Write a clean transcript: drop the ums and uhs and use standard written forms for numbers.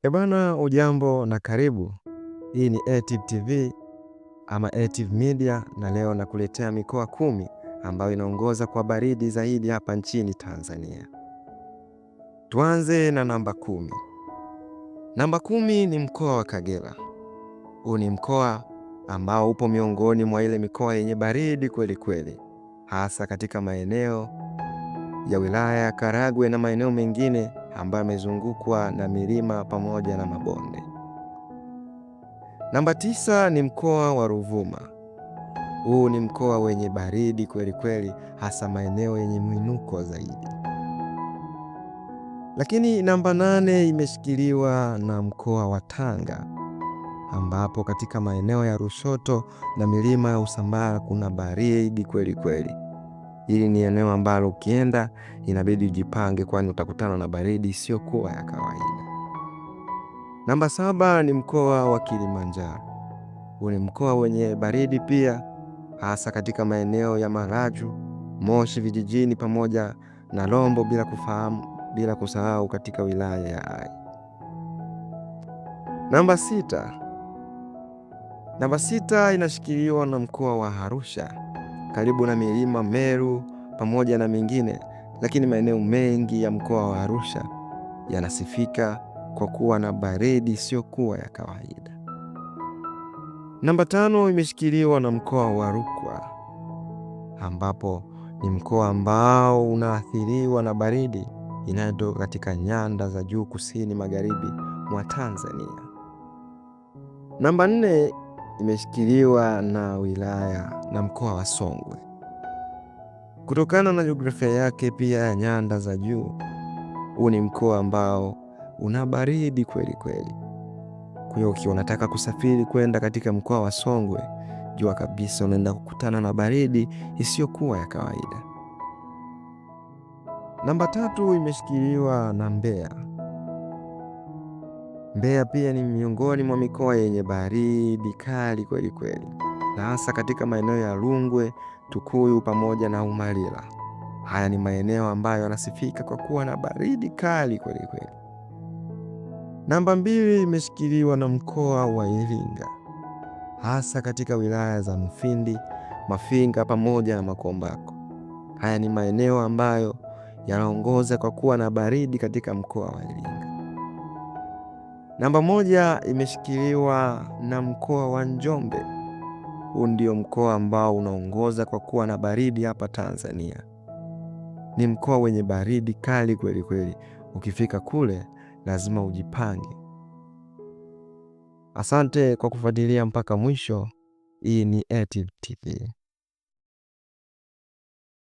Ebana, ujambo na karibu. Hii ni ATIV TV ama ATIV Media, na leo nakuletea mikoa 10 ambayo inaongoza kwa baridi zaidi hapa nchini Tanzania. Tuanze na namba 10. Namba 10 ni mkoa wa Kagera. Huu ni mkoa ambao upo miongoni mwa ile mikoa yenye baridi kweli kweli, hasa katika maeneo ya wilaya ya Karagwe na maeneo mengine ambayo yamezungukwa na milima pamoja na mabonde. Namba 9 ni mkoa wa Ruvuma. Huu ni mkoa wenye baridi kweli kweli, hasa maeneo yenye mwinuko zaidi. Lakini namba 8 imeshikiliwa na mkoa wa Tanga, ambapo katika maeneo ya Lushoto na milima ya Usambara kuna baridi kweli kweli. Hili ni eneo ambalo ukienda inabidi ujipange, kwani utakutana na baridi isiyokuwa ya kawaida. Namba 7 ni mkoa wa Kilimanjaro. Huu ni mkoa wenye baridi pia, hasa katika maeneo ya Maraju, Moshi vijijini pamoja na Rombo, bila kusahau katika wilaya ya Hai. Namba 6 inashikiliwa na mkoa wa Arusha, karibu na milima Meru pamoja na mingine, lakini maeneo mengi ya mkoa wa Arusha yanasifika kwa kuwa na baridi isiyokuwa ya kawaida. Namba 5 imeshikiliwa na mkoa wa Rukwa, ambapo ni mkoa ambao unaathiriwa na baridi inayotoka katika nyanda za juu kusini magharibi mwa Tanzania. Namba 4 imeshikiliwa na wilaya na mkoa wa Songwe. Kutokana na jiografia yake pia ya nyanda za juu, huu ni mkoa ambao una baridi kweli kweli. Kwa hiyo ukiwa unataka kusafiri kwenda katika mkoa wa Songwe, jua kabisa unaenda kukutana na baridi isiyokuwa ya kawaida. Namba 3 imeshikiliwa na Mbeya. Mbeya pia ni miongoni mwa mikoa yenye baridi kali kweli kweli, na hasa katika maeneo ya Rungwe, Tukuyu pamoja na Umalila. Haya ni maeneo ambayo yanasifika kwa kuwa na baridi kali kweli kweli. Namba 2 imeshikiliwa na mkoa wa Iringa, hasa katika wilaya za Mufindi, Mafinga pamoja na Makombako. Haya ni maeneo ambayo yanaongoza kwa kuwa na baridi katika mkoa wa Iringa. Namba 1 imeshikiliwa na mkoa wa Njombe. Huu ndio mkoa ambao unaongoza kwa kuwa na baridi hapa Tanzania. Ni mkoa wenye baridi kali kweli kweli. Ukifika kule lazima ujipange. Asante kwa kufuatilia mpaka mwisho. Hii ni ATIV TV.